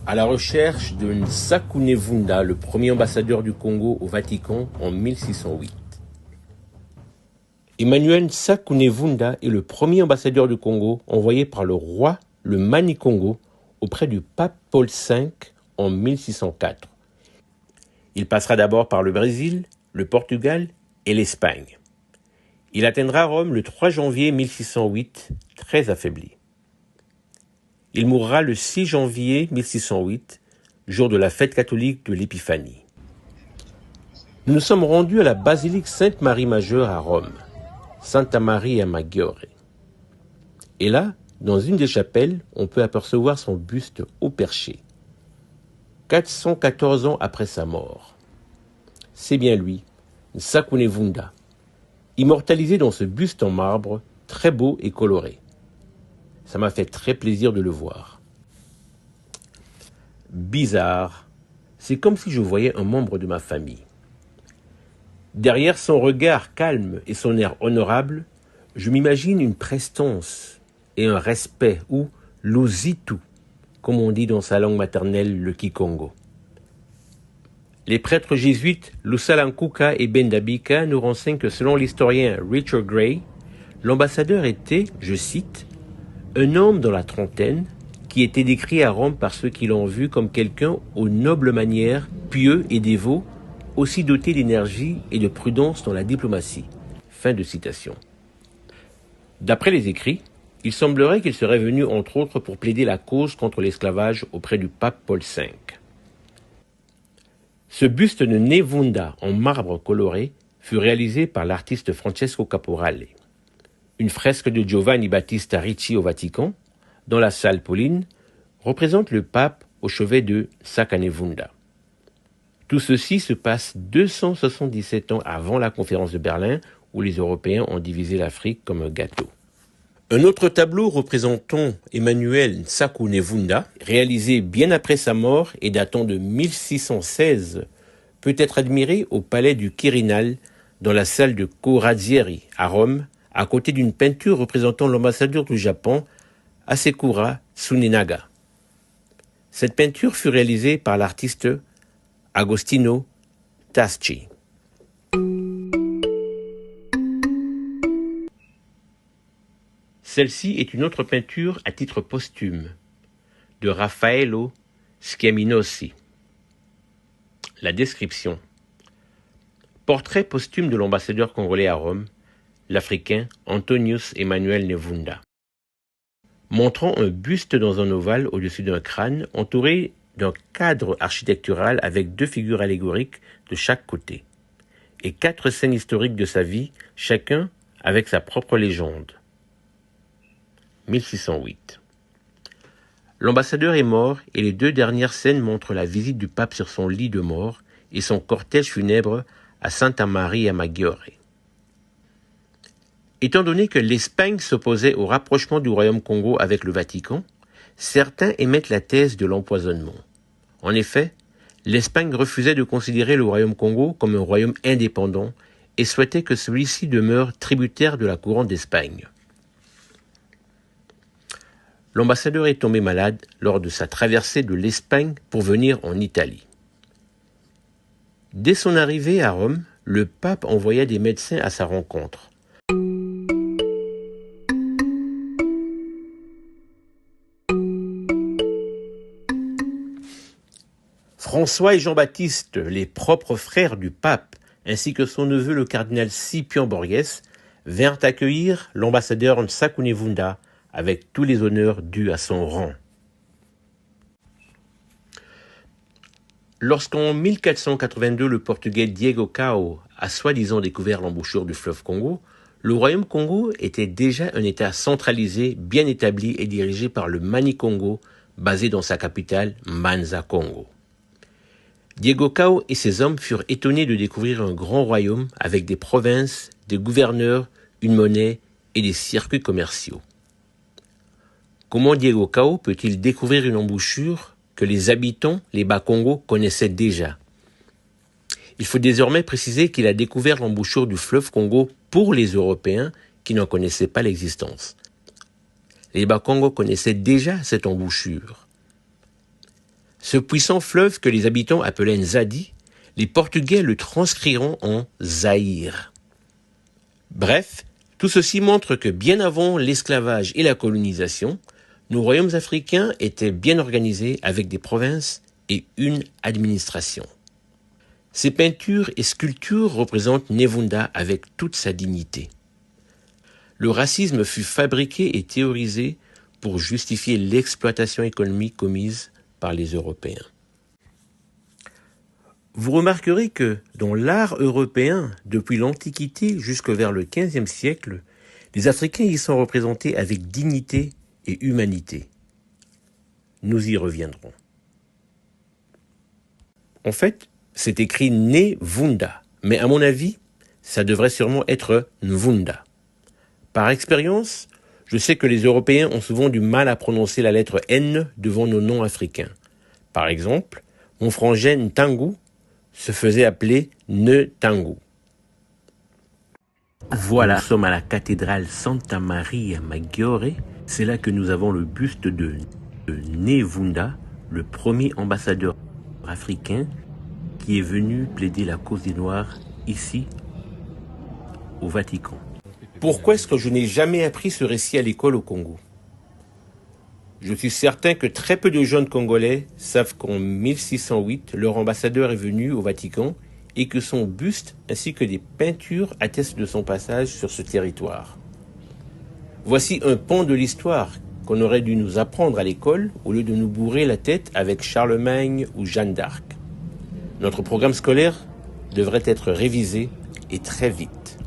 À la recherche de Nsakunevunda, le premier ambassadeur du Congo au Vatican en 1608. Emmanuel Nsakunevunda est le premier ambassadeur du Congo envoyé par le roi le Mani-Congo auprès du pape Paul V en 1604. Il passera d'abord par le Brésil, le Portugal et l'Espagne. Il atteindra Rome le 3 janvier 1608, très affaibli. Il mourra le 6 janvier 1608, jour de la fête catholique de l'Épiphanie. Nous nous sommes rendus à la basilique Sainte-Marie-Majeure à Rome, Santa Maria Maggiore. Et là, dans une des chapelles, on peut apercevoir son buste haut perché, 414 ans après sa mort. C'est bien lui, Nsakunevunda, immortalisé dans ce buste en marbre, très beau et coloré. Ça m'a fait très plaisir de le voir. Bizarre, c'est comme si je voyais un membre de ma famille. Derrière son regard calme et son air honorable, je m'imagine une prestance et un respect, ou l'ositu, comme on dit dans sa langue maternelle, le Kikongo. Les prêtres jésuites Lusalankuka et Bendabika nous renseignent que selon l'historien Richard Gray, l'ambassadeur était, je cite, un homme dans la trentaine qui était décrit à Rome par ceux qui l'ont vu comme quelqu'un aux nobles manières, pieux et dévot, aussi doté d'énergie et de prudence dans la diplomatie. Fin de citation. D'après les écrits, il semblerait qu'il serait venu entre autres pour plaider la cause contre l'esclavage auprès du pape Paul V. Ce buste de Nevunda en marbre coloré fut réalisé par l'artiste Francesco Caporale. Une fresque de Giovanni Battista Ricci au Vatican, dans la salle Pauline, représente le pape au chevet de Nsakunevunda. Tout ceci se passe 277 ans avant la conférence de Berlin, où les Européens ont divisé l'Afrique comme un gâteau. Un autre tableau représentant Emmanuel Nsakunevunda, réalisé bien après sa mort et datant de 1616, peut être admiré au palais du Quirinal, dans la salle de Corazzieri à Rome, à côté d'une peinture représentant l'ambassadeur du Japon, Hasekura Tsunenaga. Cette peinture fut réalisée par l'artiste Agostino Tasci. Celle-ci est une autre peinture à titre posthume, de Raffaello Schiaminosi. La description. Portrait posthume de l'ambassadeur congolais à Rome, l'Africain Antonius Emmanuel Nevunda. Montrant un buste dans un ovale au-dessus d'un crâne, entouré d'un cadre architectural avec 2 figures allégoriques de chaque côté, et 4 scènes historiques de sa vie, chacun avec sa propre légende. 1608. L'ambassadeur est mort et les 2 dernières scènes montrent la visite du pape sur son lit de mort et son cortège funèbre à Santa Maria Maggiore. Étant donné que l'Espagne s'opposait au rapprochement du royaume Congo avec le Vatican, certains émettent la thèse de l'empoisonnement. En effet, l'Espagne refusait de considérer le royaume Congo comme un royaume indépendant et souhaitait que celui-ci demeure tributaire de la couronne d'Espagne. L'ambassadeur est tombé malade lors de sa traversée de l'Espagne pour venir en Italie. Dès son arrivée à Rome, le pape envoya des médecins à sa rencontre. François et Jean-Baptiste, les propres frères du pape, ainsi que son neveu le cardinal Scipion Borges, vinrent accueillir l'ambassadeur Nsakunevunda avec tous les honneurs dus à son rang. Lorsqu'en 1482 le portugais Diego Cao a soi-disant découvert l'embouchure du fleuve Congo, le royaume Congo était déjà un État centralisé, bien établi et dirigé par le Mani-Congo, basé dans sa capitale Manza-Congo. Diego Cao et ses hommes furent étonnés de découvrir un grand royaume avec des provinces, des gouverneurs, une monnaie et des circuits commerciaux. Comment Diego Cao peut-il découvrir une embouchure que les habitants, les Bas-Congo, connaissaient déjà? Il faut désormais préciser qu'il a découvert l'embouchure du fleuve Congo pour les Européens qui n'en connaissaient pas l'existence. Les Bas-Congo connaissaient déjà cette embouchure. Ce puissant fleuve que les habitants appelaient Nzadi, les Portugais le transcriront en Zaïre. Bref, tout ceci montre que bien avant l'esclavage et la colonisation, nos royaumes africains étaient bien organisés avec des provinces et une administration. Ces peintures et sculptures représentent Nevunda avec toute sa dignité. Le racisme fut fabriqué et théorisé pour justifier l'exploitation économique commise par les Européens. Vous remarquerez que dans l'art européen, depuis l'Antiquité jusque vers le XVe siècle, les Africains y sont représentés avec dignité et humanité. Nous y reviendrons. En fait, c'est écrit Nevunda, mais à mon avis, ça devrait sûrement être Nvunda. Par expérience, je sais que les Européens ont souvent du mal à prononcer la lettre N devant nos noms africains. Par exemple, mon frangin Ntangu se faisait appeler Netangu. Voilà, nous sommes à la cathédrale Santa Maria Maggiore. C'est là que nous avons le buste de Nevunda, le premier ambassadeur africain qui est venu plaider la cause des Noirs ici, au Vatican. Pourquoi est-ce que je n'ai jamais appris ce récit à l'école au Congo? Je suis certain que très peu de jeunes Congolais savent qu'en 1608, leur ambassadeur est venu au Vatican et que son buste ainsi que des peintures attestent de son passage sur ce territoire. Voici un pan de l'histoire qu'on aurait dû nous apprendre à l'école au lieu de nous bourrer la tête avec Charlemagne ou Jeanne d'Arc. Notre programme scolaire devrait être révisé et très vite.